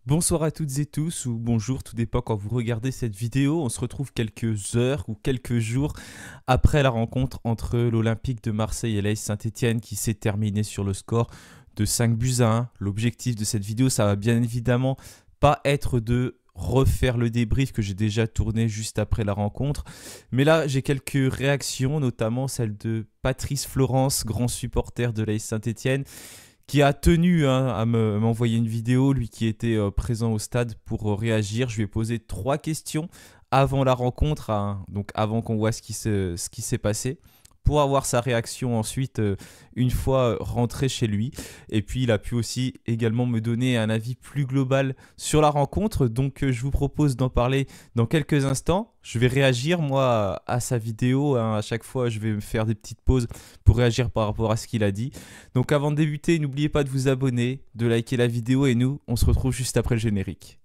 Bonsoir à toutes et tous, ou bonjour, tout dépend quand vous regardez cette vidéo. On se retrouve quelques heures ou quelques jours après la rencontre entre l'Olympique de Marseille et l'AS Saint-Etienne qui s'est terminée sur le score de 5 buts à 1. L'objectif de cette vidéo, ça va bien évidemment pas être de refaire le débrief que j'ai déjà tourné juste après la rencontre. Mais là, j'ai quelques réactions, notamment celle de Patrice Florence, grand supporter de l'AS Saint-Etienne, qui a tenu à m'envoyer une vidéo, lui qui était présent au stade pour réagir. Je lui ai posé 3 questions avant la rencontre, donc avant qu'on voit ce qui s'est passé, pour avoir sa réaction ensuite une fois rentré chez lui. Et puis il a pu aussi également me donner un avis plus global sur la rencontre. Donc je vous propose d'en parler dans quelques instants. Je vais réagir moi à sa vidéo, hein. À chaque fois je vais me faire des petites pauses pour réagir par rapport à ce qu'il a dit. Donc avant de débuter, n'oubliez pas de vous abonner, de liker la vidéo et nous, on se retrouve juste après le générique.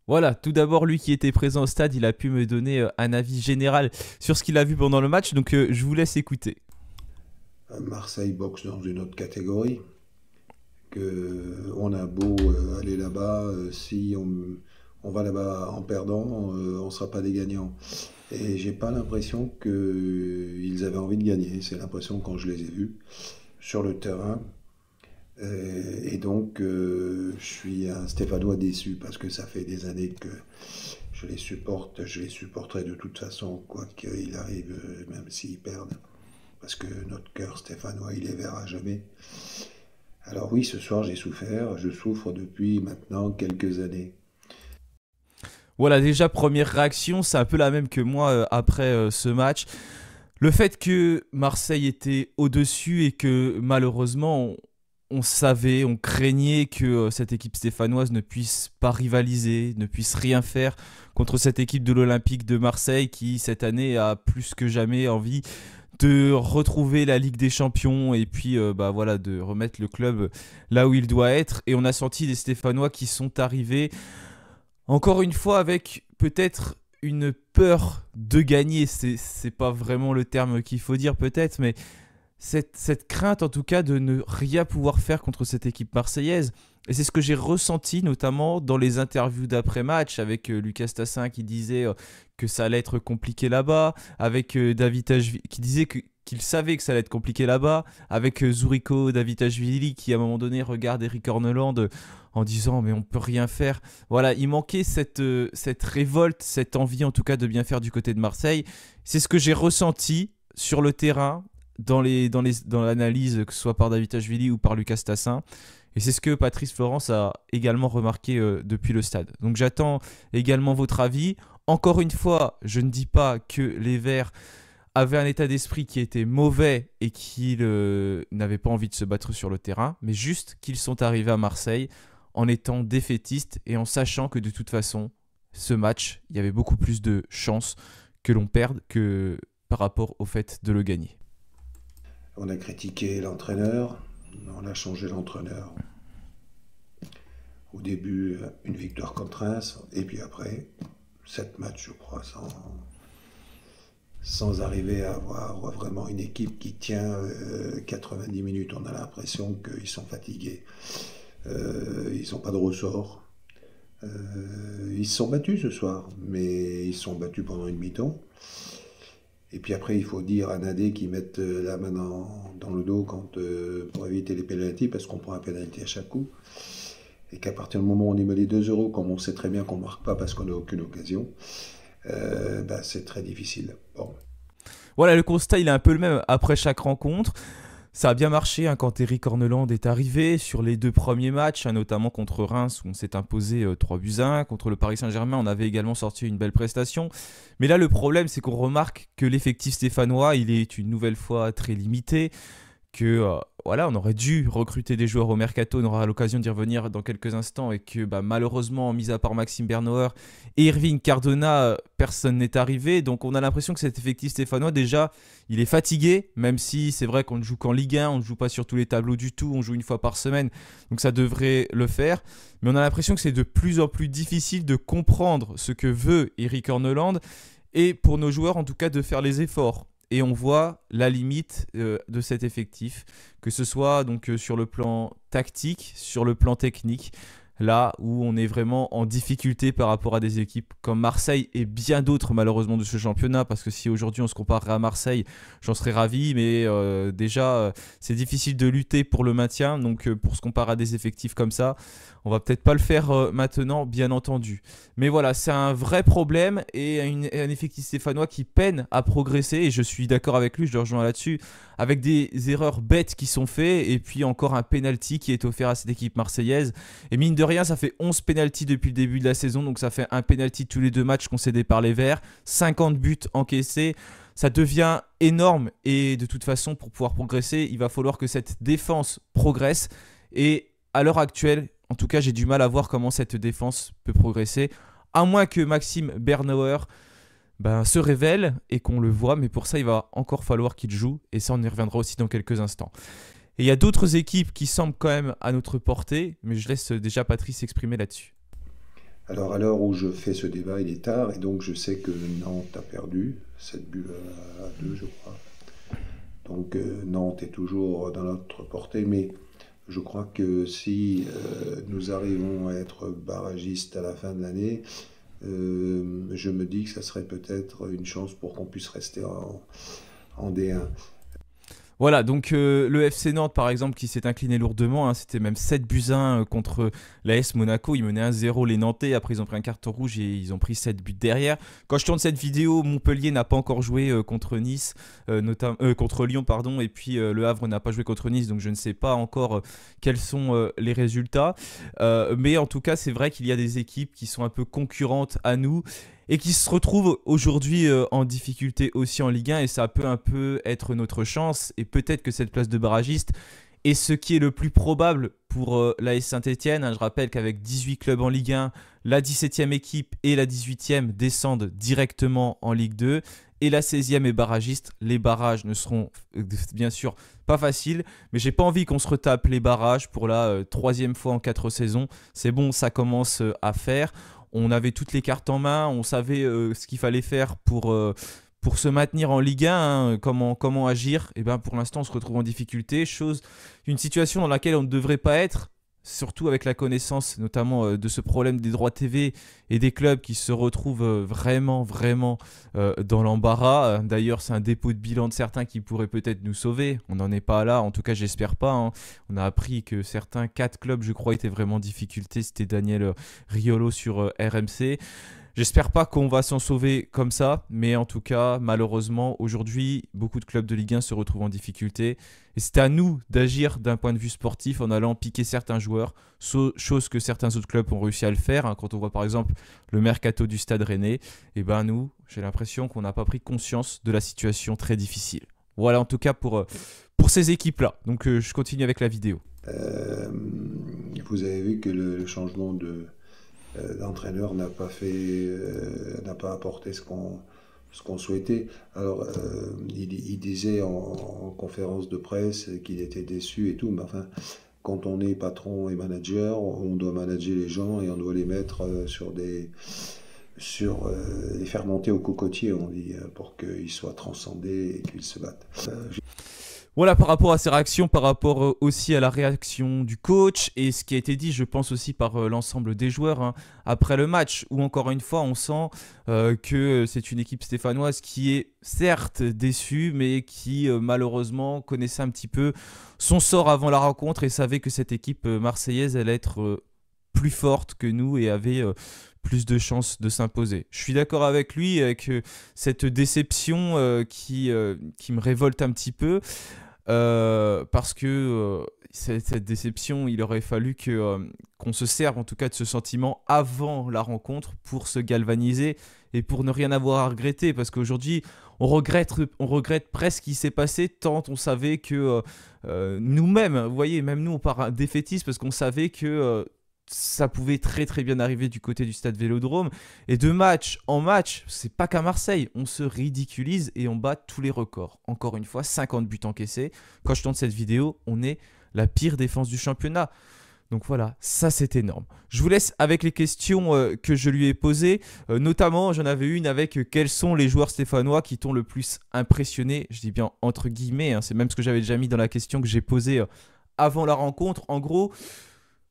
Voilà, tout d'abord, lui qui était présent au stade, il a pu me donner un avis général sur ce qu'il a vu pendant le match, donc je vous laisse écouter. Marseille boxe dans une autre catégorie. On a beau aller là-bas, si on va là-bas en perdant, on ne sera pas des gagnants. Et j'ai pas l'impression qu'ils avaient envie de gagner. C'est l'impression quand je les ai vus sur le terrain. Et donc, je suis un Stéphanois déçu parce que ça fait des années que je les supporte. Je les supporterai de toute façon, quoi qu'il arrive, même s'ils perdent. Parce que notre cœur stéphanois, il est vert à jamais. Alors oui, ce soir, j'ai souffert. Je souffre depuis maintenant quelques années. Voilà, déjà, première réaction, c'est un peu la même que moi après ce match. Le fait que Marseille était au-dessus et que malheureusement, on savait, on craignait que cette équipe stéphanoise ne puisse pas rivaliser, ne puisse rien faire contre cette équipe de l'Olympique de Marseille qui, cette année, a plus que jamais envie de retrouver la Ligue des Champions et puis voilà, de remettre le club là où il doit être. Et on a senti des Stéphanois qui sont arrivés encore une fois avec peut-être une peur de gagner. C'est pas vraiment le terme qu'il faut dire peut-être, mais cette crainte en tout cas de ne rien pouvoir faire contre cette équipe marseillaise. Et c'est ce que j'ai ressenti notamment dans les interviews d'après-match avec Lucas Tassin qui disait que ça allait être compliqué là-bas, avec Davitashvili qui disait qu'il savait que ça allait être compliqué là-bas, avec Zuriko Davitashvili qui à un moment donné regarde Eric Horneland en disant mais on peut rien faire. Voilà, il manquait cette révolte, cette envie en tout cas de bien faire du côté de Marseille. C'est ce que j'ai ressenti sur le terrain dans l'analyse, que ce soit par Davitashvili ou par Lucas Tassin. Et c'est ce que Patrice Florence a également remarqué depuis le stade. Donc j'attends également votre avis. Encore une fois, je ne dis pas que les Verts avaient un état d'esprit qui était mauvais et qu'ils n'avaient pas envie de se battre sur le terrain, mais juste qu'ils sont arrivés à Marseille en étant défaitistes et en sachant que de toute façon, ce match, il y avait beaucoup plus de chances que l'on perde que par rapport au fait de le gagner. On a critiqué l'entraîneur, on a changé l'entraîneur. Au début, une victoire contre Reims, et puis après, 7 matchs, je crois, sans arriver à avoir vraiment une équipe qui tient 90 minutes. On a l'impression qu'ils sont fatigués. Ils n'ont pas de ressort. Ils se sont battus ce soir, mais ils se sont battus pendant une mi-temps. Et puis après, il faut dire à Nadé qu'ils mettent la main dans le dos pour éviter les pénaltys, parce qu'on prend un pénalty à chaque coup. Et qu'à partir du moment où on y met les 2 €, comme on sait très bien qu'on ne marque pas parce qu'on n'a aucune occasion, c'est très difficile. Bon. Voilà, le constat, il est un peu le même après chaque rencontre. Ça a bien marché hein, quand Eric Horneland est arrivé sur les 2 premiers matchs, hein, notamment contre Reims où on s'est imposé 3 buts à 1. Contre le Paris Saint-Germain, on avait également sorti une belle prestation. Mais là, le problème, c'est qu'on remarque que l'effectif stéphanois, il est une nouvelle fois très limité, que voilà, on aurait dû recruter des joueurs au mercato, on aura l'occasion d'y revenir dans quelques instants, et que malheureusement, mis à part Maxime Bernauer et Irving Cardona, personne n'est arrivé. Donc on a l'impression que cet effectif stéphanois, déjà, il est fatigué, même si c'est vrai qu'on ne joue qu'en Ligue 1, on ne joue pas sur tous les tableaux du tout, on joue une fois par semaine, donc ça devrait le faire. Mais on a l'impression que c'est de plus en plus difficile de comprendre ce que veut Eric Horneland, et pour nos joueurs en tout cas de faire les efforts. Et on voit la limite de cet effectif, que ce soit donc sur le plan tactique, sur le plan technique, là où on est vraiment en difficulté par rapport à des équipes comme Marseille et bien d'autres malheureusement de ce championnat, parce que si aujourd'hui on se comparerait à Marseille, j'en serais ravi, mais déjà c'est difficile de lutter pour le maintien, donc pour se comparer à des effectifs comme ça, on va peut-être pas le faire maintenant, bien entendu. Mais voilà, c'est un vrai problème, et un effectif stéphanois qui peine à progresser, et je suis d'accord avec lui, je le rejoins là-dessus, avec des erreurs bêtes qui sont faites, et puis encore un penalty qui est offert à cette équipe marseillaise. Et mine de rien, ça fait 11 penalties depuis le début de la saison, donc ça fait un penalty tous les 2 matchs concédés par les Verts, 50 buts encaissés. Ça devient énorme, et de toute façon, pour pouvoir progresser, il va falloir que cette défense progresse. Et à l'heure actuelle, en tout cas, j'ai du mal à voir comment cette défense peut progresser, à moins que Maxime Bernauer se révèle et qu'on le voit, mais pour ça, il va encore falloir qu'il joue, et ça, on y reviendra aussi dans quelques instants. Et il y a d'autres équipes qui semblent quand même à notre portée, mais je laisse déjà Patrice s'exprimer là-dessus. Alors à l'heure où je fais ce débat, il est tard, et donc je sais que Nantes a perdu 7 buts à 2, je crois. Donc Nantes est toujours dans notre portée, mais je crois que si nous arrivons à être barragistes à la fin de l'année, je me dis que ça serait peut-être une chance pour qu'on puisse rester en D1. Voilà, donc le FC Nantes par exemple qui s'est incliné lourdement, c'était même 7 buts 1 contre l'AS Monaco, ils menaient 1-0 les Nantais, après ils ont pris un carton rouge et ils ont pris 7 buts derrière. Quand je tourne cette vidéo, Montpellier n'a pas encore joué contre Nice, contre Lyon pardon, et puis le Havre n'a pas joué contre Nice, donc je ne sais pas encore quels sont les résultats. Mais en tout cas c'est vrai qu'il y a des équipes qui sont un peu concurrentes à nous, et qui se retrouvent aujourd'hui en difficulté aussi en Ligue 1, et ça peut un peu être notre chance, et peut-être que cette place de barragiste est ce qui est le plus probable pour l'AS Saint-Etienne. Je rappelle qu'avec 18 clubs en Ligue 1, la 17e équipe et la 18e descendent directement en Ligue 2, et la 16e est barragiste. Les barrages ne seront bien sûr pas faciles, mais j'ai pas envie qu'on se retape les barrages pour la 3e fois en 4 saisons. C'est bon, ça commence à faire. On avait toutes les cartes en main, on savait ce qu'il fallait faire pour se maintenir en Ligue 1, comment agir. Et pour l'instant, on se retrouve en difficulté, une situation dans laquelle on ne devrait pas être, surtout avec la connaissance notamment de ce problème des droits TV et des clubs qui se retrouvent vraiment dans l'embarras. D'ailleurs, c'est un dépôt de bilan de certains qui pourrait peut-être nous sauver. On n'en est pas là, en tout cas j'espère pas. On a appris que certains 4 clubs, je crois, étaient vraiment en difficulté. C'était Daniel Riolo sur RMC. J'espère pas qu'on va s'en sauver comme ça, mais en tout cas, malheureusement, aujourd'hui, beaucoup de clubs de Ligue 1 se retrouvent en difficulté. Et c'est à nous d'agir d'un point de vue sportif en allant piquer certains joueurs, chose que certains autres clubs ont réussi à le faire. Quand on voit par exemple le mercato du Stade Rennais, nous, j'ai l'impression qu'on n'a pas pris conscience de la situation très difficile. Voilà en tout cas pour ces équipes-là. Donc je continue avec la vidéo. Vous avez vu que le changement d'entraîneur n'a pas apporté ce qu'on souhaitait. Alors, il disait en conférence de presse qu'il était déçu et tout, mais enfin, quand on est patron et manager, on doit manager les gens et on doit les mettre les faire monter au cocotier, on dit, pour qu'ils soient transcendés et qu'ils se battent. Voilà, par rapport à ces réactions, par rapport aussi à la réaction du coach et ce qui a été dit, je pense aussi par l'ensemble des joueurs après le match, où encore une fois on sent que c'est une équipe stéphanoise qui est certes déçue, mais qui malheureusement connaissait un petit peu son sort avant la rencontre et savait que cette équipe marseillaise allait être plus forte que nous et avait plus de chances de s'imposer. Je suis d'accord avec lui, avec cette déception qui me révolte un petit peu. parce que cette déception, il aurait fallu qu'on se serve en tout cas de ce sentiment avant la rencontre pour se galvaniser et pour ne rien avoir à regretter. Parce qu'aujourd'hui, on regrette presque ce qui s'est passé tant on savait que nous-mêmes, vous voyez, même nous, on part défaitistes parce qu'on savait que ça pouvait très très bien arriver du côté du stade Vélodrome. Et de match en match, c'est pas qu'à Marseille, on se ridiculise et on bat tous les records. Encore une fois, 50 buts encaissés. Quand je tourne cette vidéo, on est la pire défense du championnat. Donc voilà, ça c'est énorme. Je vous laisse avec les questions que je lui ai posées. Notamment, j'en avais une avec quels sont les joueurs stéphanois qui t'ont le plus impressionné. Je dis bien entre guillemets, hein, c'est même ce que j'avais déjà mis dans la question que j'ai posée avant la rencontre. En gros,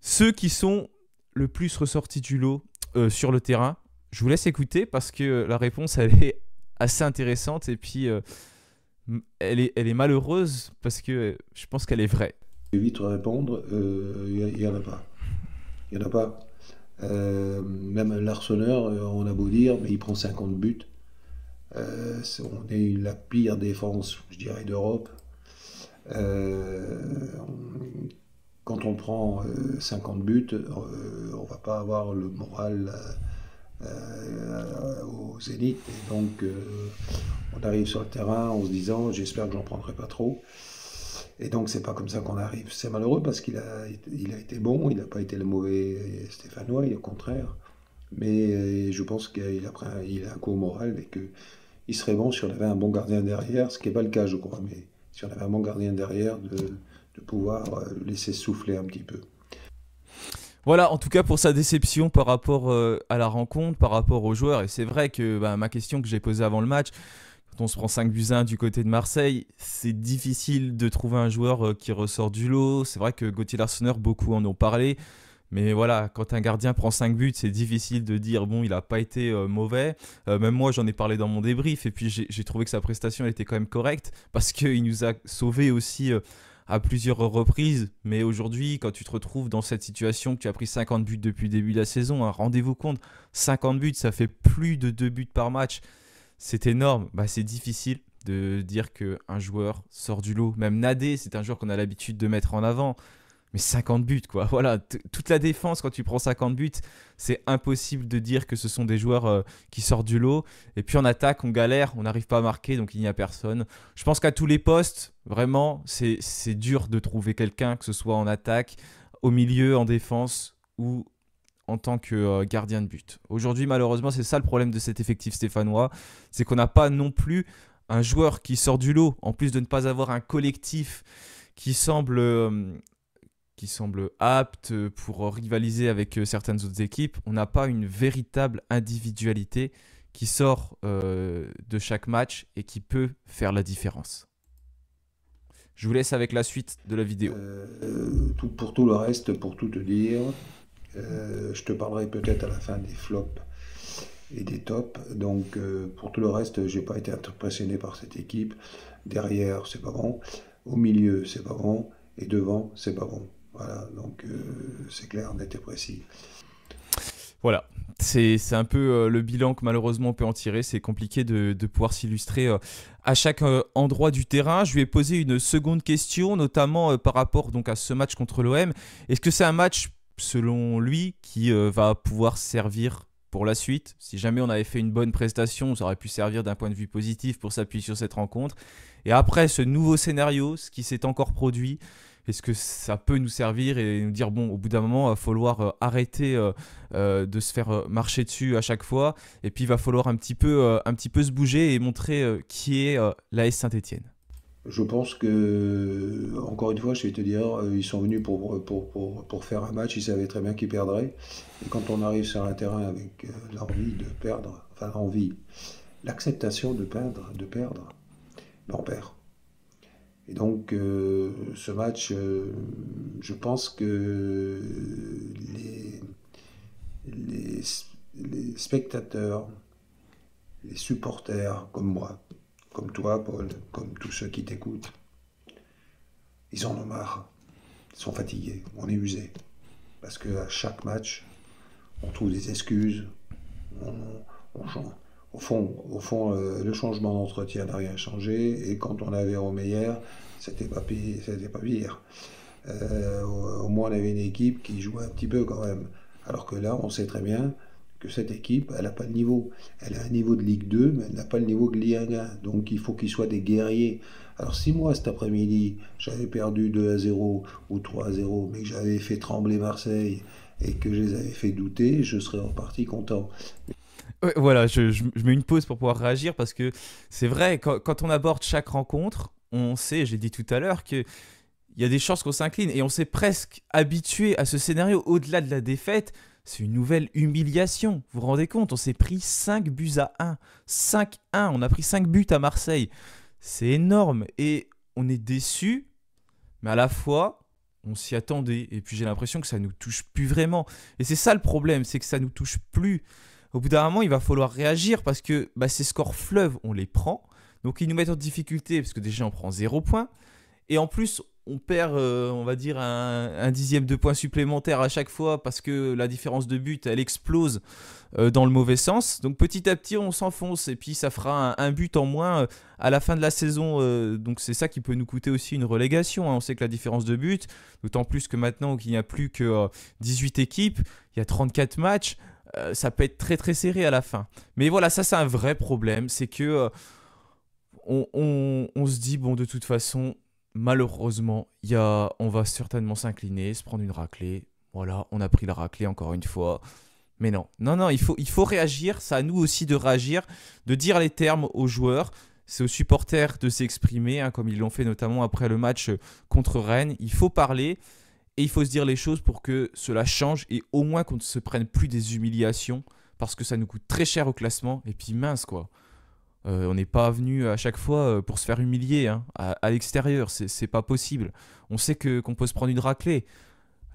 ceux qui sont le plus ressortis du lot sur le terrain. Je vous laisse écouter parce que la réponse, elle est assez intéressante et puis elle est malheureuse parce que je pense qu'elle est vraie. Je vais vite répondre, il n'y en a pas. Il n'y en a pas. Même l'Arseneur, on a beau dire, mais il prend 50 buts. On est la pire défense, je dirais, d'Europe. Quand on prend 50 buts, on ne va pas avoir le moral au zénith. Et donc, on arrive sur le terrain en se disant, j'espère que j'en prendrai pas trop. Et donc, c'est pas comme ça qu'on arrive. C'est malheureux parce qu'il a été bon, il n'a pas été le mauvais Stéphanois, au contraire. Mais je pense qu'il a un coup au moral et qu'il serait bon si on avait un bon gardien derrière, ce qui n'est pas le cas, je crois. Mais si on avait un bon gardien derrière, de pouvoir le laisser souffler un petit peu. Voilà, en tout cas pour sa déception par rapport à la rencontre, par rapport aux joueurs. Et c'est vrai que ma question que j'ai posée avant le match, quand on se prend 5-1 du côté de Marseille, c'est difficile de trouver un joueur qui ressort du lot. C'est vrai que Gauthier Larsonneur, beaucoup en ont parlé. Mais voilà, quand un gardien prend 5 buts, c'est difficile de dire bon, il n'a pas été mauvais. Même moi, j'en ai parlé dans mon débrief. Et puis j'ai trouvé que sa prestation elle était quand même correcte parce qu'il nous a sauvés aussi à plusieurs reprises. Mais aujourd'hui, quand tu te retrouves dans cette situation, que tu as pris 50 buts depuis le début de la saison, hein, rendez-vous compte, 50 buts, ça fait plus de 2 buts par match. C'est énorme. C'est difficile de dire qu'un joueur sort du lot. Même Nadé, c'est un joueur qu'on a l'habitude de mettre en avant. Mais 50 buts, quoi. Voilà, toute la défense, quand tu prends 50 buts, c'est impossible de dire que ce sont des joueurs qui sortent du lot. Et puis en attaque, on galère, on n'arrive pas à marquer, donc il n'y a personne. Je pense qu'à tous les postes, vraiment, c'est dur de trouver quelqu'un, que ce soit en attaque, au milieu, en défense ou en tant que gardien de but. Aujourd'hui, malheureusement, c'est ça le problème de cet effectif stéphanois, c'est qu'on n'a pas non plus un joueur qui sort du lot, en plus de ne pas avoir un collectif qui semble apte pour rivaliser avec certaines autres équipes. On n'a pas une véritable individualité qui sort de chaque match et qui peut faire la différence. Je vous laisse avec la suite de la vidéo. Pour tout le reste, pour tout te dire, je te parlerai peut-être à la fin des flops et des tops. Donc pour tout le reste, j'ai pas été impressionné par cette équipe. Derrière, c'est pas bon. Au milieu, c'est pas bon. Et devant, c'est pas bon. Voilà, donc c'est clair, net et précis. Voilà, c'est un peu le bilan que malheureusement on peut en tirer. C'est compliqué de pouvoir s'illustrer à chaque endroit du terrain. Je lui ai posé une seconde question, notamment par rapport donc, à ce match contre l'OM. Est-ce que c'est un match, selon lui, qui va pouvoir servir pour la suite? Si jamais on avait fait une bonne prestation, ça aurait pu servir d'un point de vue positif pour s'appuyer sur cette rencontre. Et après ce nouveau scénario, ce qui s'est encore produit, est-ce que ça peut nous servir et nous dire, bon, au bout d'un moment, il va falloir arrêter de se faire marcher dessus à chaque fois. Et puis, il va falloir un petit peu se bouger et montrer qui est l'AS Saint-Étienne. Je pense que, encore une fois, je vais te dire, ils sont venus pour faire un match, ils savaient très bien qu'ils perdraient. Et quand on arrive sur un terrain avec l'envie de perdre, enfin l'envie, l'acceptation de perdre, ben on perd. Et donc, ce match, je pense que les, les, les spectateurs, les supporters, comme moi, comme toi, Paul, comme tous ceux qui t'écoutent, ils en ont marre, ils sont fatigués, on est usés. Parce qu'à chaque match, on trouve des excuses, on Le changement d'entretien n'a rien changé. Et quand on avait Romeyer, c'était pas pire. Au moins, on avait une équipe qui jouait un petit peu quand même. Alors que là, on sait très bien que cette équipe, elle n'a pas le niveau. Elle a un niveau de Ligue 2, mais elle n'a pas le niveau de Ligue 1. Donc, il faut qu'ils soient des guerriers. Alors, si moi, cet après-midi, j'avais perdu 2-0 ou 3-0, mais que j'avais fait trembler Marseille et que je les avais fait douter, je serais reparti content. Ouais, voilà, je mets une pause pour pouvoir réagir parce que c'est vrai, quand on aborde chaque rencontre, on sait, j'ai dit tout à l'heure, qu'il y a des chances qu'on s'incline et on s'est presque habitué à ce scénario au-delà de la défaite. C'est une nouvelle humiliation. Vous vous rendez compte, on s'est pris 5 buts à 1. 5-1, on a pris 5 buts à Marseille. C'est énorme et on est déçu, mais à la fois, on s'y attendait. Et puis j'ai l'impression que ça nous touche plus vraiment. Et c'est ça le problème, c'est que ça nous touche plus. Au bout d'un moment, il va falloir réagir parce que bah, ces scores fleuves, on les prend. Donc ils nous mettent en difficulté parce que déjà on prend 0 points. Et en plus, on perd, on va dire, un dixième de points supplémentaires à chaque fois parce que la différence de but, elle explose dans le mauvais sens. Donc petit à petit, on s'enfonce et puis ça fera un but en moins à la fin de la saison. Donc c'est ça qui peut nous coûter aussi une relégation, hein. On sait que la différence de but, d'autant plus que maintenant qu'il n'y a plus que 18 équipes, il y a 34 matchs, ça peut être très très serré à la fin. Mais voilà, ça c'est un vrai problème, c'est que on se dit, bon, de toute façon, malheureusement, on va certainement s'incliner, se prendre une raclée. Voilà, on a pris la raclée encore une fois. Mais non, non, non, il faut réagir. C'est à nous aussi de réagir, de dire les termes aux joueurs. C'est aux supporters de s'exprimer, hein, comme ils l'ont fait notamment après le match contre Rennes. Il faut parler et il faut se dire les choses pour que cela change et au moins qu'on ne se prenne plus des humiliations parce que ça nous coûte très cher au classement. Et puis mince, quoi. On n'est pas venu à chaque fois pour se faire humilier, hein, à l'extérieur, c'est pas possible. On sait qu'on peut se prendre une raclée.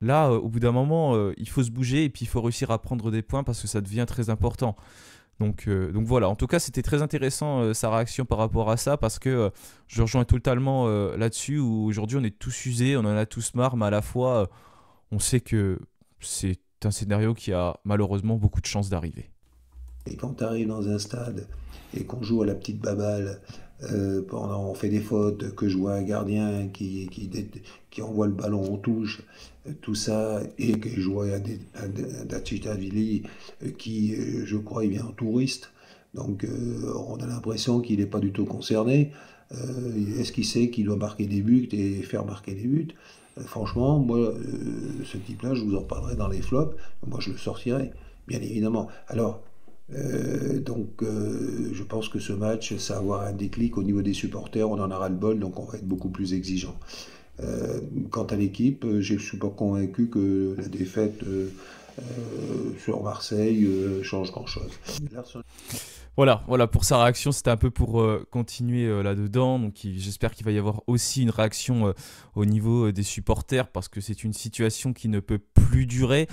Là, au bout d'un moment, il faut se bouger et puis il faut réussir à prendre des points parce que ça devient très important. Donc voilà, en tout cas, c'était très intéressant sa réaction par rapport à ça parce que je rejoins totalement là-dessus où aujourd'hui on est tous usés, on en a tous marre, mais à la fois on sait que c'est un scénario qui a malheureusement beaucoup de chances d'arriver. Et quand tu arrives dans un stade et qu'on joue à la petite baballe, on fait des fautes, que je vois un gardien qui envoie le ballon en touche, tout ça, et que je vois un Dachitavili qui, je crois, il vient en touriste. Donc on a l'impression qu'il n'est pas du tout concerné. Est-ce qu'il sait qu'il doit marquer des buts et faire marquer des buts? Franchement, moi, ce type-là, je vous en parlerai dans les flops. Moi, je le sortirai, bien évidemment. Alors, je pense que ce match, ça va avoir un déclic au niveau des supporters. On en aura le bol, donc on va être beaucoup plus exigeant. Quant à l'équipe, je ne suis pas convaincu que la défaite sur Marseille change grand-chose. Voilà, voilà, pour sa réaction, c'était un peu pour continuer là-dedans. Donc j'espère qu'il va y avoir aussi une réaction au niveau des supporters parce que c'est une situation qui ne peut plus durer.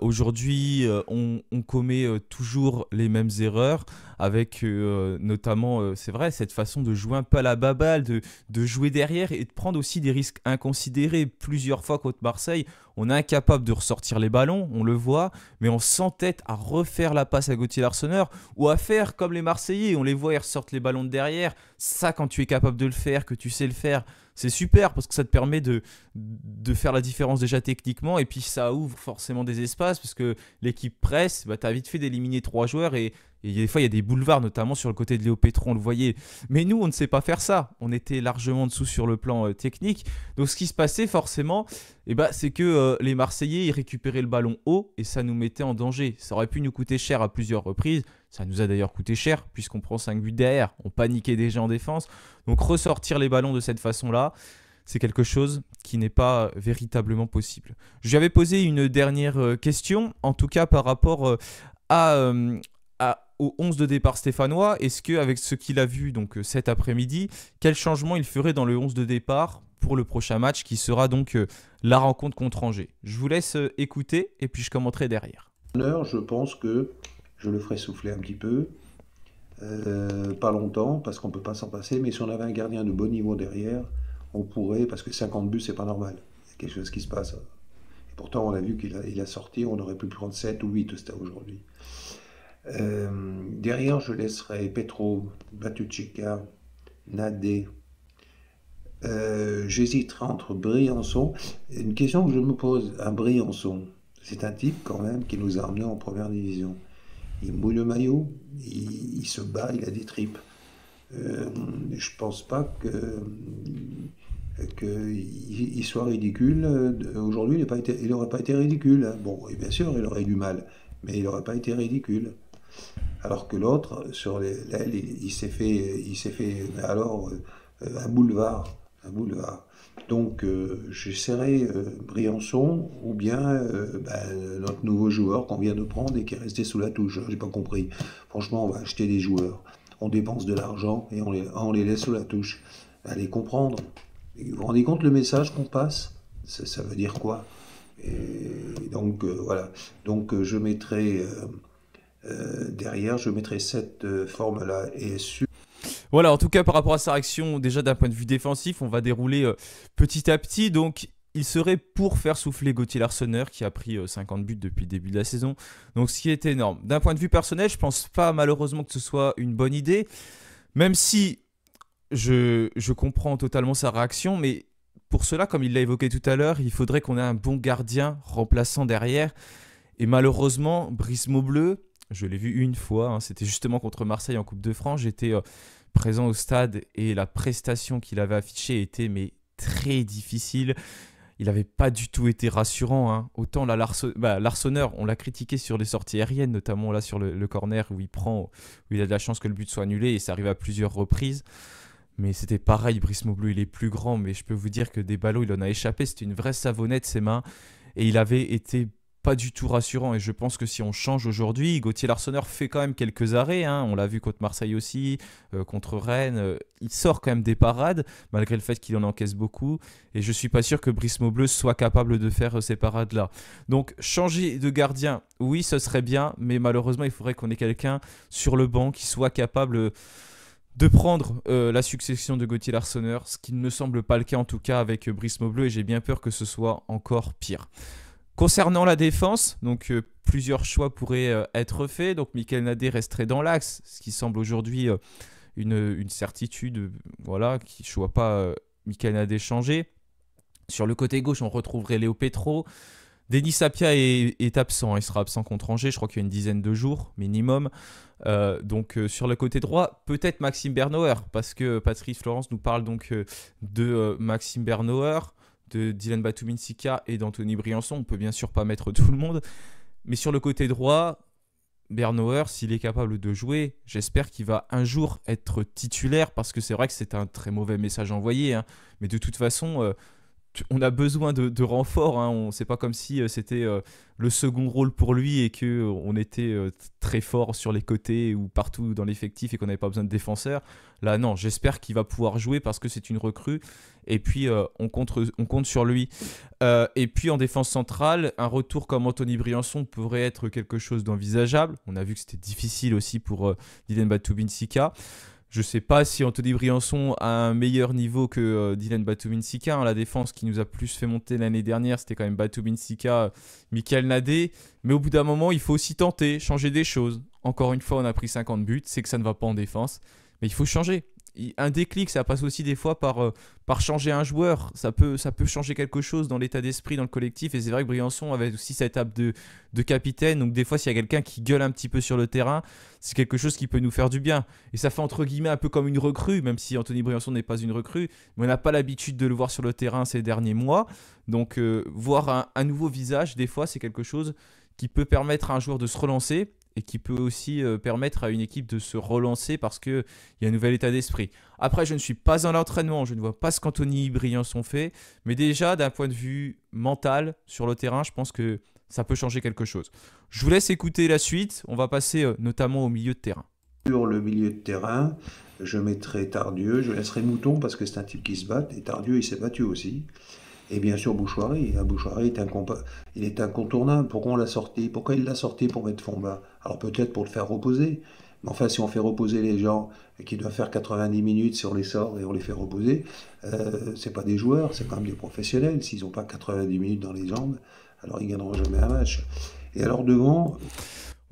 Aujourd'hui, on commet toujours les mêmes erreurs avec notamment, c'est vrai, cette façon de jouer un peu à la baballe, de jouer derrière et de prendre aussi des risques inconsidérés. Plusieurs fois contre Marseille, on est incapable de ressortir les ballons, on le voit, mais on s'entête à refaire la passe à Gauthier Larsonneur ou à faire comme les Marseillais, on les voit, ils ressortent les ballons de derrière. Ça, quand tu es capable de le faire, que tu sais le faire, c'est super parce que ça te permet de faire la différence déjà techniquement et puis ça ouvre forcément des espaces parce que l'équipe presse, bah, tu as vite fait d'éliminer 3 joueurs et des fois il y a des boulevards, notamment sur le côté de Léo Pétron, on le voyait. Mais nous, on ne sait pas faire ça. On était largement en dessous sur le plan technique. Donc ce qui se passait forcément, c'est que les Marseillais ils récupéraient le ballon haut et ça nous mettait en danger. Ça aurait pu nous coûter cher à plusieurs reprises. Ça nous a d'ailleurs coûté cher puisqu'on prend 5 buts derrière. On paniquait déjà en défense. Donc ressortir les ballons de cette façon-là, c'est quelque chose qui n'est pas véritablement possible. Je lui avais posé une dernière question, en tout cas par rapport au 11 de départ stéphanois. Est-ce qu'avec ce qu'il a vu donc, cet après-midi, quel changement il ferait dans le 11 de départ pour le prochain match qui sera donc la rencontre contre Angers? Je vous laisse écouter et puis je commenterai derrière. Je pense que je le ferai souffler un petit peu. Pas longtemps, parce qu'on ne peut pas s'en passer, mais si on avait un gardien de bon niveau derrière, on pourrait, parce que 50 buts, c'est pas normal. Il y a quelque chose qui se passe. Et pourtant, on a vu qu'il a sorti, on aurait pu prendre 7 ou 8 au stade aujourd'hui. Derrière, je laisserai Petrov, Batuchika, Nadé. J'hésiterai entre Briançon. Une question que je me pose, un Briançon, c'est un type quand même qui nous a emmenés en première division. Il mouille le maillot, il se bat, il a des tripes. Euh, je pense pas qu'il soit ridicule. Aujourd'hui, il n'aurait pas été ridicule, hein. Bon, et bien sûr, il aurait eu du mal, mais il n'aurait pas été ridicule. Alors que l'autre, sur l'aile, il s'est fait, mais alors, un boulevard. Donc, j'essaierai Briançon ou bien notre nouveau joueur qu'on vient de prendre et qui est resté sous la touche. J'ai pas compris. Franchement, on va acheter des joueurs, on dépense de l'argent et on les laisse sous la touche. Allez comprendre. Et vous vous rendez compte le message qu'on passe? Ça veut dire quoi? Et donc, voilà. Donc, derrière, je mettrai cette forme-là. Et Voilà, en tout cas, par rapport à sa réaction, déjà d'un point de vue défensif, on va dérouler petit à petit. Donc, il serait pour faire souffler Gauthier Larsonneur, qui a pris 50 buts depuis le début de la saison. Donc, ce qui est énorme. D'un point de vue personnel, je pense pas malheureusement que ce soit une bonne idée, même si je comprends totalement sa réaction, mais pour cela, comme il l'a évoqué tout à l'heure, il faudrait qu'on ait un bon gardien remplaçant derrière. Et malheureusement, Brice Maubleu, je l'ai vu une fois, hein, c'était justement contre Marseille en Coupe de France. J'étais présent au stade et la prestation qu'il avait affichée était mais très difficile. Il n'avait pas du tout été rassurant, hein. Autant Larsonneur, on l'a critiqué sur les sorties aériennes, notamment là sur le corner où il a de la chance que le but soit annulé et ça arrive à plusieurs reprises. Mais c'était pareil, Brice Maubleu, il est plus grand, mais je peux vous dire que des ballots, il en a échappé. C'était une vraie savonnette, ses mains. Et il avait été pas du tout rassurant. Et je pense que si on change aujourd'hui, Gauthier Larsonneur fait quand même quelques arrêts, hein. On l'a vu contre Marseille aussi, contre Rennes. Il sort quand même des parades, malgré le fait qu'il en encaisse beaucoup. Et je suis pas sûr que Brice Maubleu soit capable de faire ces parades-là. Donc, changer de gardien, oui, ce serait bien. Mais malheureusement, il faudrait qu'on ait quelqu'un sur le banc qui soit capable de prendre la succession de Gauthier Larsonneur, ce qui ne me semble pas le cas en tout cas avec Brice Maubleu, et j'ai bien peur que ce soit encore pire. Concernant la défense, donc plusieurs choix pourraient être faits. Donc Michael Nadé resterait dans l'axe, ce qui semble aujourd'hui une certitude. Voilà, je ne vois pas Michael Nadé changer. Sur le côté gauche, on retrouverait Léo Petro. Denis Sapia est absent, il sera absent contre Angers, je crois qu'il y a une dizaine de jours minimum. Donc sur le côté droit, peut-être Maxime Bernauer, parce que Patrice Florence nous parle donc de Maxime Bernauer, de Dylan Batuminsika et d'Anthony Briançon. On peut bien sûr pas mettre tout le monde, mais sur le côté droit, Bernauer, s'il est capable de jouer, j'espère qu'il va un jour être titulaire, parce que c'est vrai que c'est un très mauvais message envoyé, hein, mais de toute façon... on a besoin de renforts, hein. C'est pas comme si c'était le second rôle pour lui et qu'on était très fort sur les côtés ou partout dans l'effectif et qu'on n'avait pas besoin de défenseurs. Là, non, j'espère qu'il va pouvoir jouer parce que c'est une recrue. Et puis, on compte sur lui. Et puis, en défense centrale, un retour comme Anthony Briançon pourrait être quelque chose d'envisageable. On a vu que c'était difficile aussi pour Dylan Batuminsika. Je ne sais pas si Anthony Briançon a un meilleur niveau que Dylan Batuminsika, hein. La défense qui nous a plus fait monter l'année dernière, c'était quand même Batuminsika, Michael Nadé. Mais au bout d'un moment, il faut aussi tenter, changer des choses. Encore une fois, on a pris 50 buts, c'est que ça ne va pas en défense. Mais il faut changer. Un déclic, ça passe aussi des fois par changer un joueur. Ça peut changer quelque chose dans l'état d'esprit, dans le collectif. Et c'est vrai que Briançon avait aussi cette étape de capitaine. Donc des fois, s'il y a quelqu'un qui gueule un petit peu sur le terrain, c'est quelque chose qui peut nous faire du bien. Et ça fait entre guillemets un peu comme une recrue, même si Anthony Briançon n'est pas une recrue. Mais on n'a pas l'habitude de le voir sur le terrain ces derniers mois. Donc voir un nouveau visage, des fois, c'est quelque chose qui peut permettre à un joueur de se relancer et qui peut aussi permettre à une équipe de se relancer parce qu'il y a un nouvel état d'esprit. Après, je ne suis pas dans l'entraînement, je ne vois pas ce qu'Anthony Briançon fait, mais déjà, d'un point de vue mental, sur le terrain, je pense que ça peut changer quelque chose. Je vous laisse écouter la suite, on va passer notamment au milieu de terrain. sur le milieu de terrain, je mettrai Tardieu, je laisserai Mouton parce que c'est un type qui se bat, et Tardieu il s'est battu aussi. Et bien sûr Bouchoirie, hein, Bouchoirie il est incontournable. Pourquoi on l'a sorti? Pourquoi il l'a sorti pour mettre Fomba? Alors peut-être pour le faire reposer. Mais enfin, si on fait reposer les gens qui doivent faire 90 minutes, si on les sort et on les fait reposer, c'est pas des joueurs, c'est quand même des professionnels. S'ils n'ont pas 90 minutes dans les jambes, alors ils gagneront jamais un match. Et alors devant,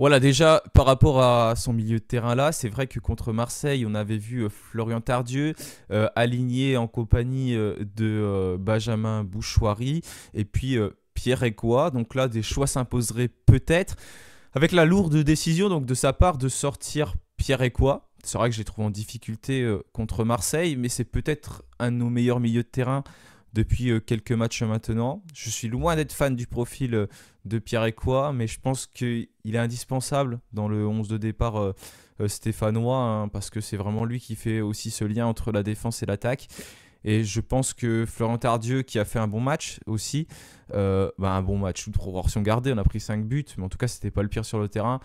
Voilà, déjà, par rapport à son milieu de terrain là, c'est vrai que contre Marseille, on avait vu Florian Tardieu aligné en compagnie de Benjamin Bouchouari et puis Pierre Ekwa. Donc là, des choix s'imposeraient peut-être. Avec la lourde décision donc, de sa part de sortir Pierre Ekwa. C'est vrai que j'ai trouvé en difficulté contre Marseille, mais c'est peut-être un de nos meilleurs milieux de terrain depuis quelques matchs maintenant. Je suis loin d'être fan du profil de Pierre Ekwa, mais je pense qu'il est indispensable dans le 11 de départ stéphanois, hein, parce que c'est vraiment lui qui fait aussi ce lien entre la défense et l'attaque. Et je pense que Florent Tardieu, qui a fait un bon match aussi, un bon match, toute proportion gardée, on a pris 5 buts, mais en tout cas, c'était pas le pire sur le terrain.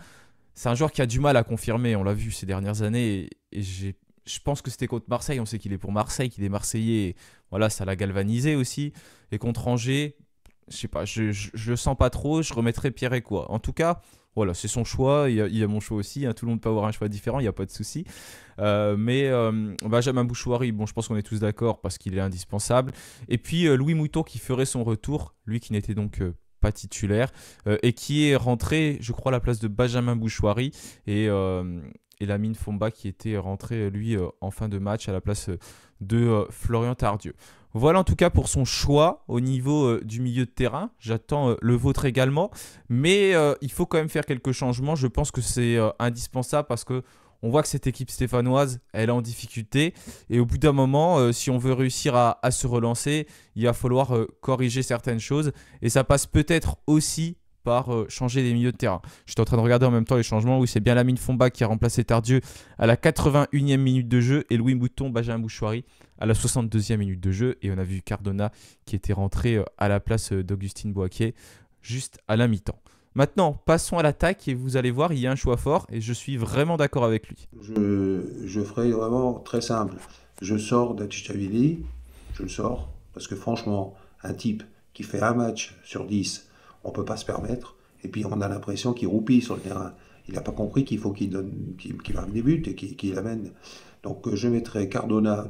C'est un joueur qui a du mal à confirmer, on l'a vu ces dernières années, et je pense que c'était contre Marseille, on sait qu'il est pour Marseille, qu'il est Marseillais, et voilà, ça l'a galvanisé aussi. Et contre Angers, je sais pas, je le sens pas trop, je remettrai Pierre Ekwa. En tout cas, voilà, c'est son choix, il y a mon choix aussi, hein, tout le monde peut avoir un choix différent, il n'y a pas de souci. Mais Benjamin Bouchouari, bon, je pense qu'on est tous d'accord parce qu'il est indispensable. Et puis Louis Mouton qui ferait son retour, lui qui n'était donc pas titulaire, et qui est rentré, je crois, à la place de Benjamin Bouchouari et Lamine Fomba qui était rentré, lui, en fin de match à la place de Florian Tardieu. Voilà en tout cas pour son choix au niveau du milieu de terrain. J'attends le vôtre également. Mais il faut quand même faire quelques changements. Je pense que c'est indispensable parce que on voit que cette équipe stéphanoise, elle est en difficulté. Et au bout d'un moment, si on veut réussir à se relancer, il va falloir corriger certaines choses. Et ça passe peut-être aussi par changer les milieux de terrain. J'étais en train de regarder en même temps les changements. Oui, c'est bien Lamine Fomba qui a remplacé Tardieu à la 81e minute de jeu et Louis Mouton, Benjamin Bouchouari à la 62e minute de jeu. Et on a vu Cardona qui était rentré à la place d'Augustin Boaké juste à la mi-temps. Maintenant, passons à l'attaque et vous allez voir, il y a un choix fort et je suis vraiment d'accord avec lui. Je ferai vraiment très simple. Je sors d'Achichavili, je le sors, parce que franchement, un type qui fait un match sur 10, on ne peut pas se permettre. Et puis on a l'impression qu'il roupille sur le terrain. Il n'a pas compris qu'il faut qu'il marque des buts et qu'il amène. Donc je mettrai Cardona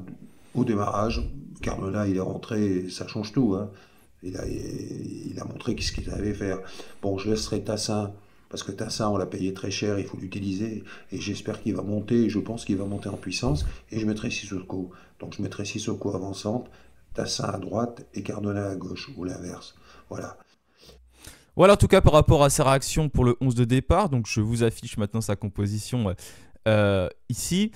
au démarrage. Cardona, il est rentré, ça change tout, hein. Il a montré ce qu'il savait faire. Bon, je laisserai Tassin, parce que Tassin, on l'a payé très cher, il faut l'utiliser, et j'espère qu'il va monter, et je pense qu'il va monter en puissance, et je mettrai Sissoko. Donc je mettrai Sissoko avant-centre, Tassin à droite, et Cardona à gauche, ou l'inverse. Voilà. Voilà en tout cas par rapport à sa réaction pour le 11 de départ. Donc je vous affiche maintenant sa composition ici.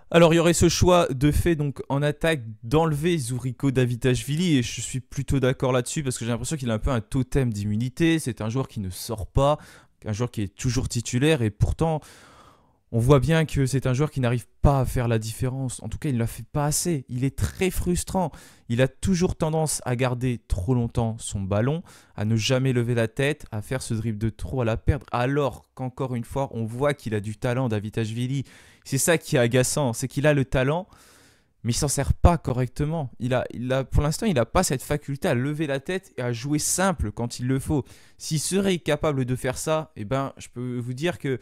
Alors il y aurait ce choix de fait donc en attaque d'enlever Zuriko Davitashvili et je suis plutôt d'accord là-dessus parce que j'ai l'impression qu'il a un peu un totem d'immunité. C'est un joueur qui ne sort pas, un joueur qui est toujours titulaire et pourtant on voit bien que c'est un joueur qui n'arrive pas à faire la différence. En tout cas, il ne la fait pas assez. Il est très frustrant. Il a toujours tendance à garder trop longtemps son ballon, à ne jamais lever la tête, à faire ce dribble de trop, à la perdre. Alors qu'encore une fois, on voit qu'il a du talent, Davitashvili. C'est ça qui est agaçant, c'est qu'il a le talent, mais il s'en sert pas correctement. Pour l'instant, il n'a pas cette faculté à lever la tête et à jouer simple quand il le faut. S'il serait capable de faire ça, eh ben, je peux vous dire que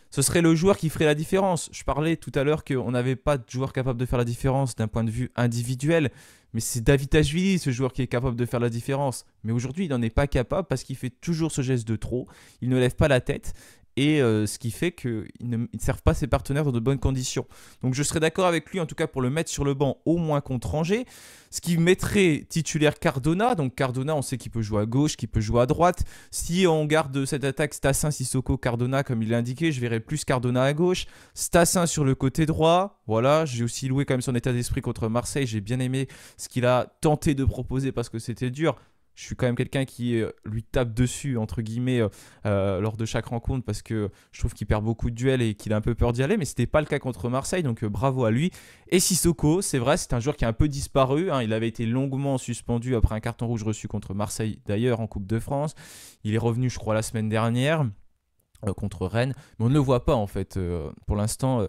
ce serait le joueur qui ferait la différence. Je parlais tout à l'heure qu'on n'avait pas de joueur capable de faire la différence d'un point de vue individuel. Mais c'est Davitashvili, ce joueur qui est capable de faire la différence. Mais aujourd'hui, il n'en est pas capable parce qu'il fait toujours ce geste de trop. Il ne lève pas la tête. Et ce qui fait qu'ils ne servent pas ses partenaires dans de bonnes conditions. Donc je serais d'accord avec lui, en tout cas pour le mettre sur le banc, au moins contre Angers. Ce qui mettrait titulaire Cardona. Donc Cardona, on sait qu'il peut jouer à gauche, qu'il peut jouer à droite. Si on garde cette attaque Stassin, Sissoko, Cardona, comme il l'a indiqué, je verrais plus Cardona à gauche. Stassin sur le côté droit. Voilà, j'ai aussi loué quand même son état d'esprit contre Marseille. J'ai bien aimé ce qu'il a tenté de proposer parce que c'était dur. Je suis quand même quelqu'un qui lui tape dessus, entre guillemets, lors de chaque rencontre parce que je trouve qu'il perd beaucoup de duels et qu'il a un peu peur d'y aller. Mais ce n'était pas le cas contre Marseille, donc bravo à lui. Et Sissoko, c'est vrai, c'est un joueur qui a un peu disparu. Hein. Il avait été longuement suspendu après un carton rouge reçu contre Marseille, d'ailleurs, en Coupe de France. Il est revenu, je crois, la semaine dernière. Contre Rennes, mais on ne le voit pas en fait. Pour l'instant,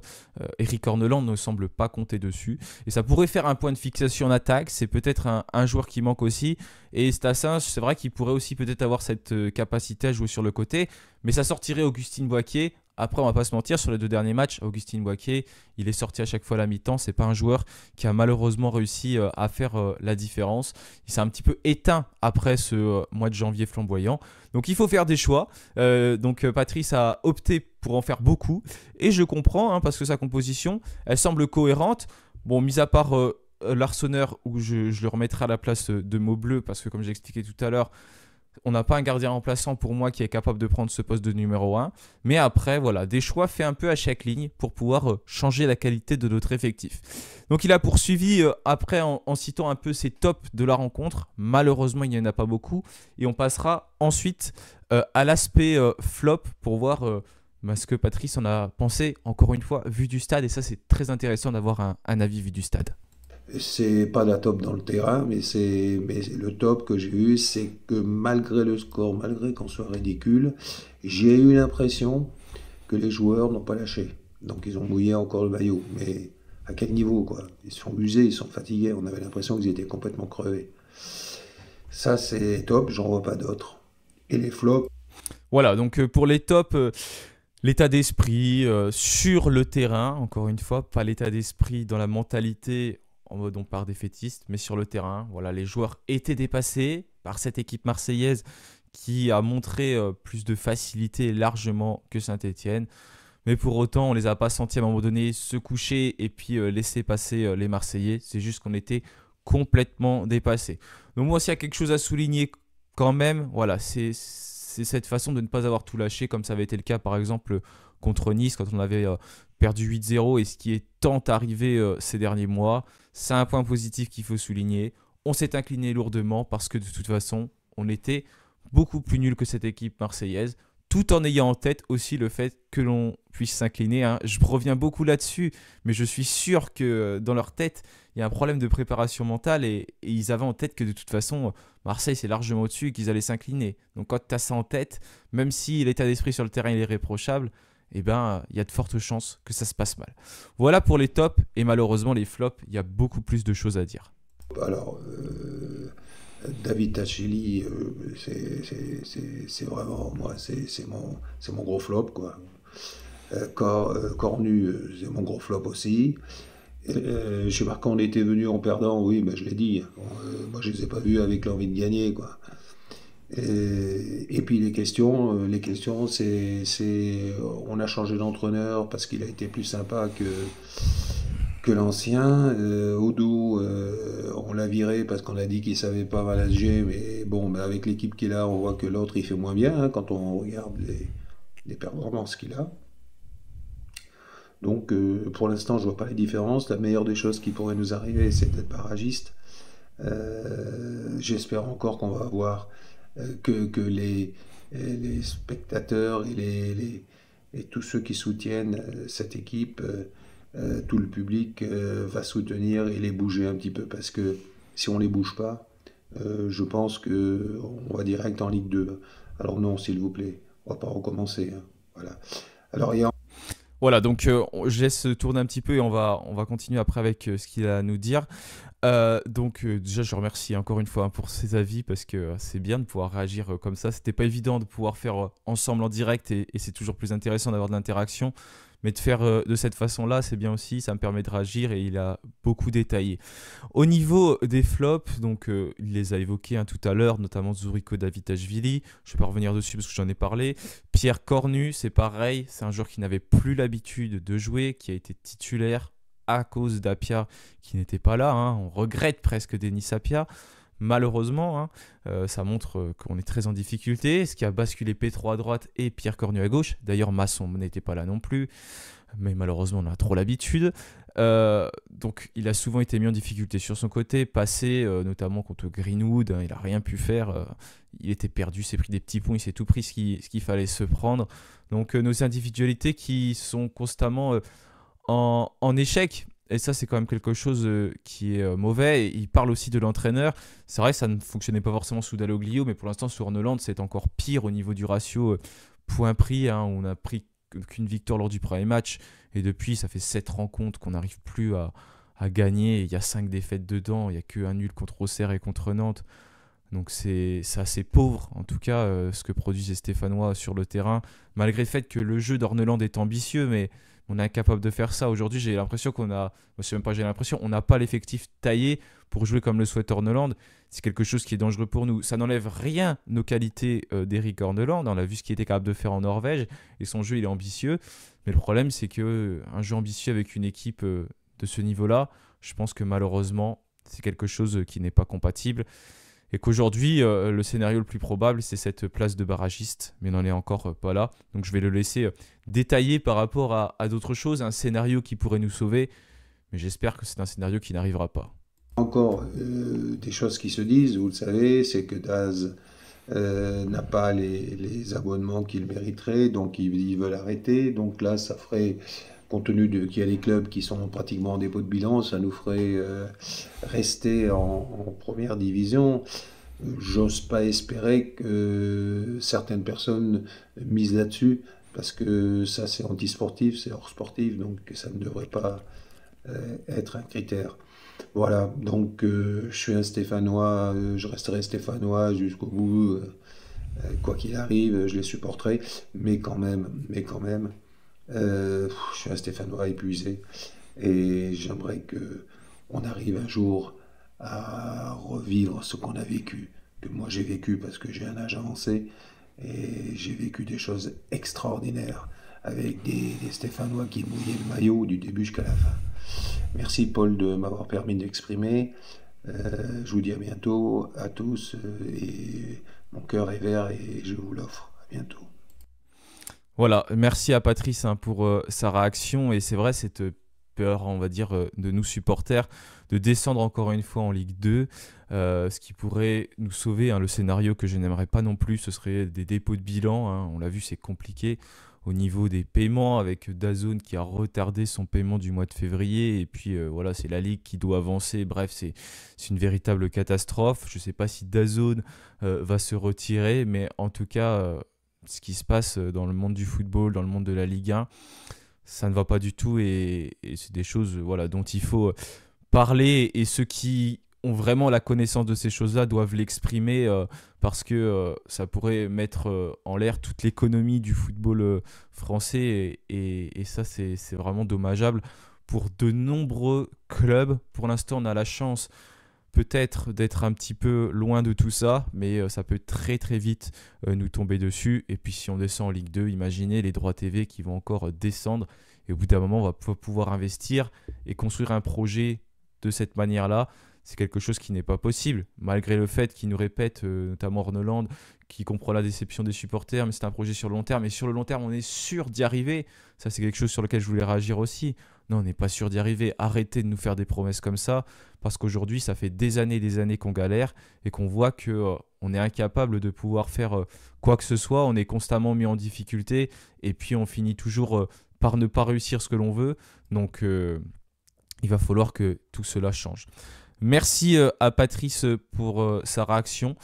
Eric Orneland ne semble pas compter dessus. Et ça pourrait faire un point de fixation en attaque. C'est peut-être un joueur qui manque aussi. Et Stassin, c'est vrai qu'il pourrait aussi peut-être avoir cette capacité à jouer sur le côté. mais ça sortirait Augustin Boaké. Après, on va pas se mentir, sur les 2 derniers matchs, Augustin Boaké, il est sorti à chaque fois à la mi-temps. C'est pas un joueur qui a malheureusement réussi à faire la différence. Il s'est un petit peu éteint après ce mois de janvier flamboyant. Donc il faut faire des choix. Patrice a opté pour en faire beaucoup. Et je comprends, hein, parce que sa composition, elle semble cohérente. Bon, mis à part l'Arseneur, où je le remettrai à la place de Maubleu, parce que comme j'ai expliqué tout à l'heure, on n'a pas un gardien remplaçant pour moi qui est capable de prendre ce poste de numéro 1. Mais après, voilà, des choix faits un peu à chaque ligne pour pouvoir changer la qualité de notre effectif. Donc il a poursuivi après en citant un peu ses tops de la rencontre. Malheureusement, il n'y en a pas beaucoup. Et on passera ensuite à l'aspect flop pour voir ce que Patrice en a pensé, encore une fois, vu du stade. Et ça, c'est très intéressant d'avoir un avis vu du stade. C'est pas la top dans le terrain, mais le top que j'ai eu, c'est que malgré le score, malgré qu'on soit ridicule, j'ai eu l'impression que les joueurs n'ont pas lâché. Donc ils ont mouillé encore le maillot. Mais à quel niveau, quoi? Ils sont usés, ils sont fatigués. On avait l'impression qu'ils étaient complètement crevés. Ça, c'est top, j'en vois pas d'autres. Et les flops, Voilà, donc pour les tops, l'état d'esprit sur le terrain, encore une fois, pas l'état d'esprit dans la mentalité en mode on part défaitiste, mais sur le terrain, voilà, les joueurs étaient dépassés par cette équipe marseillaise qui a montré plus de facilité largement que Saint-Etienne. Mais pour autant, on les a pas sentis à un moment donné se coucher et puis laisser passer les Marseillais. C'est juste qu'on était complètement dépassés. Donc moi, s'il y a quelque chose à souligner quand même, voilà, c'est cette façon de ne pas avoir tout lâché, comme ça avait été le cas par exemple contre Nice, quand on avait perdu 8-0 et ce qui est tant arrivé ces derniers mois. C'est un point positif qu'il faut souligner. On s'est incliné lourdement parce que de toute façon, on était beaucoup plus nul que cette équipe marseillaise, tout en ayant en tête aussi le fait que l'on puisse s'incliner, hein. Je reviens beaucoup là-dessus, mais je suis sûr que dans leur tête, il y a un problème de préparation mentale et ils avaient en tête que de toute façon, Marseille c'est largement au-dessus et qu'ils allaient s'incliner. Donc quand tu as ça en tête, même si l'état d'esprit sur le terrain il est irréprochable, eh ben, il y a de fortes chances que ça se passe mal. Voilà pour les tops et malheureusement les flops, il y a beaucoup plus de choses à dire. alors, David Tacheli, c'est vraiment, moi, c'est mon gros flop, quoi. Cornu, c'est mon gros flop aussi. Je sais pas quand on était venu en perdant, oui, ben, je l'ai dit. Bon, moi, je les ai pas vus avec l'envie de gagner, quoi. Et puis les questions, on a changé d'entraîneur parce qu'il a été plus sympa que l'ancien. Odo, on l'a viré parce qu'on a dit qu'il savait pas manager, mais bon, ben, avec l'équipe qu'il a, on voit que l'autre il fait moins bien, hein, quand on regarde les performances qu'il a. Donc pour l'instant, je vois pas les différences. La meilleure des choses qui pourrait nous arriver, c'est d'être barragiste. J'espère encore qu'on va avoir que les spectateurs et tous ceux qui soutiennent cette équipe, tout le public va soutenir et les bouger un petit peu parce que si on les bouge pas, je pense que on va direct en Ligue 2. Alors non, s'il vous plaît, on va pas recommencer, hein. Voilà. Alors il y a Voilà, donc je laisse tourner un petit peu et on va continuer après avec ce qu'il a à nous dire. Déjà, je remercie encore une fois pour ses avis parce que c'est bien de pouvoir réagir comme ça. C'était pas évident de pouvoir faire ensemble en direct et c'est toujours plus intéressant d'avoir de l'interaction. Mais de faire de cette façon-là, c'est bien aussi, ça me permet de réagir et il a beaucoup détaillé. Au niveau des flops, donc il les a évoqués hein, tout à l'heure, notamment Zuriko Davitashvili. Je ne vais pas revenir dessus parce que j'en ai parlé. Pierre Cornu, c'est pareil, c'est un joueur qui n'avait plus l'habitude de jouer, qui a été titulaire à cause d'Apia qui n'était pas là, hein. On regrette presque Denis Apia. Malheureusement, hein, ça montre qu'on est très en difficulté, ce qui a basculé Petro à droite et Pierre Cornu à gauche. D'ailleurs, Masson n'était pas là non plus, mais malheureusement, on a trop l'habitude. Donc, il a souvent été mis en difficulté sur son côté, passé notamment contre Greenwood, hein, il n'a rien pu faire. Il était perdu, s'est pris des petits points, il s'est tout pris ce qu'il fallait se prendre. Donc, nos individualités qui sont constamment en échec. Et ça, c'est quand même quelque chose qui est mauvais. Et il parle aussi de l'entraîneur. C'est vrai que ça ne fonctionnait pas forcément sous Dalloglio, mais pour l'instant, sur Orneland, c'est encore pire au niveau du ratio points-prix. Hein. On n'a pris qu'une victoire lors du premier match. Et depuis, ça fait 7 rencontres qu'on n'arrive plus à gagner. Il y a 5 défaites dedans. Il n'y a qu'un nul contre Auxerre et contre Nantes. Donc c'est assez pauvre, en tout cas, ce que produisent les Stéphanois sur le terrain, malgré le fait que le jeu d'Orneland est ambitieux, mais on est incapable de faire ça. Aujourd'hui, j'ai l'impression qu'on a, moi, c'est même pas j'ai l'impression, on n'a pas l'effectif taillé pour jouer comme le souhaite Orneland. C'est quelque chose qui est dangereux pour nous. Ça n'enlève rien aux qualités d'Eric Orneland. On a vu ce qu'il était capable de faire en Norvège, et son jeu, il est ambitieux. Mais le problème, c'est que un jeu ambitieux avec une équipe de ce niveau-là, je pense que malheureusement, c'est quelque chose qui n'est pas compatible. Et qu'aujourd'hui, le scénario le plus probable, c'est cette place de barragiste, mais on n'en est encore pas là. Donc je vais le laisser détailler par rapport à d'autres choses, un scénario qui pourrait nous sauver, mais j'espère que c'est un scénario qui n'arrivera pas. Encore des choses qui se disent, vous le savez, c'est que Daz n'a pas les abonnements qu'il mériterait, donc ils veulent arrêter. Donc là, ça ferait, compte tenu qu'il y a des clubs qui sont pratiquement en dépôt de bilan, ça nous ferait rester en première division. J'ose pas espérer que certaines personnes misent là-dessus, parce que ça c'est antisportif, c'est hors sportif, donc ça ne devrait pas être un critère. Voilà, donc je suis un Stéphanois, je resterai Stéphanois jusqu'au bout, quoi qu'il arrive, je les supporterai, mais quand même, je suis un Stéphanois épuisé et j'aimerais que on arrive un jour à revivre ce qu'on a vécu, que moi j'ai vécu parce que j'ai un âge avancé et j'ai vécu des choses extraordinaires avec des Stéphanois qui mouillaient le maillot du début jusqu'à la fin. Merci Paul de m'avoir permis d'exprimer. Je vous dis à bientôt à tous et mon cœur est vert et je vous l'offre. À bientôt. Voilà, merci à Patrice pour sa réaction. Et c'est vrai, cette peur, on va dire, de nous supporters, de descendre encore une fois en Ligue 2, ce qui pourrait nous sauver. Le scénario que je n'aimerais pas non plus, ce serait des dépôts de bilan. On l'a vu, c'est compliqué au niveau des paiements, avec DAZN qui a retardé son paiement du mois de février. Et puis voilà, c'est la Ligue qui doit avancer. Bref, c'est une véritable catastrophe. Je ne sais pas si DAZN va se retirer, mais en tout cas, ce qui se passe dans le monde du football, dans le monde de la Ligue 1, ça ne va pas du tout. Et c'est des choses voilà, dont il faut parler. Et ceux qui ont vraiment la connaissance de ces choses-là doivent l'exprimer parce que ça pourrait mettre en l'air toute l'économie du football français et ça c'est vraiment dommageable pour de nombreux clubs. Pour l'instant on a la chance peut-être d'être un petit peu loin de tout ça, mais ça peut très très vite nous tomber dessus. Et puis si on descend en Ligue 2, imaginez les droits TV qui vont encore descendre et au bout d'un moment on va pouvoir investir et construire un projet de cette manière-là. C'est quelque chose qui n'est pas possible, malgré le fait qu'ils nous répètent, notamment Orneland, qui comprend la déception des supporters, mais c'est un projet sur le long terme. Et sur le long terme, on est sûr d'y arriver. Ça, c'est quelque chose sur lequel je voulais réagir aussi. Non, on n'est pas sûr d'y arriver. Arrêtez de nous faire des promesses comme ça, parce qu'aujourd'hui, ça fait des années qu'on galère et qu'on voit qu'on est incapable de pouvoir faire quoi que ce soit. On est constamment mis en difficulté et puis on finit toujours par ne pas réussir ce que l'on veut. Donc, il va falloir que tout cela change. Merci à Patrice pour sa réaction.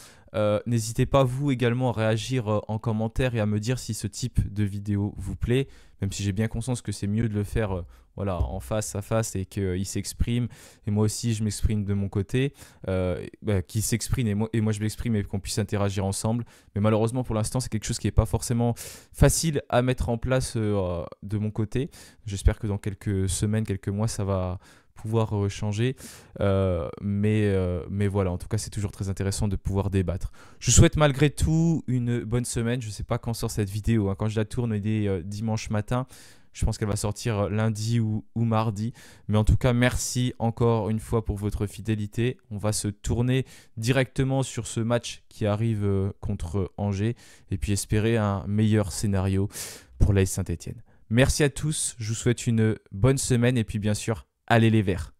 N'hésitez pas vous également à réagir en commentaire et à me dire si ce type de vidéo vous plaît, même si j'ai bien conscience que c'est mieux de le faire voilà, en face à face et qu'il s'exprime et moi aussi je m'exprime de mon côté, qu'il s'exprime et moi je m'exprime et qu'on puisse interagir ensemble. Mais malheureusement pour l'instant c'est quelque chose qui n'est pas forcément facile à mettre en place de mon côté. J'espère que dans quelques semaines, quelques mois ça va pouvoir changer, mais voilà, en tout cas c'est toujours très intéressant de pouvoir débattre. Je vous souhaite malgré tout une bonne semaine. Je ne sais pas quand sort cette vidéo, quand je la tourne il est dimanche matin, je pense qu'elle va sortir lundi ou mardi, mais en tout cas merci encore une fois pour votre fidélité. On va se tourner directement sur ce match qui arrive contre Angers et puis espérer un meilleur scénario pour l'AS Saint-Etienne. Merci à tous, je vous souhaite une bonne semaine et puis bien sûr allez les Verts.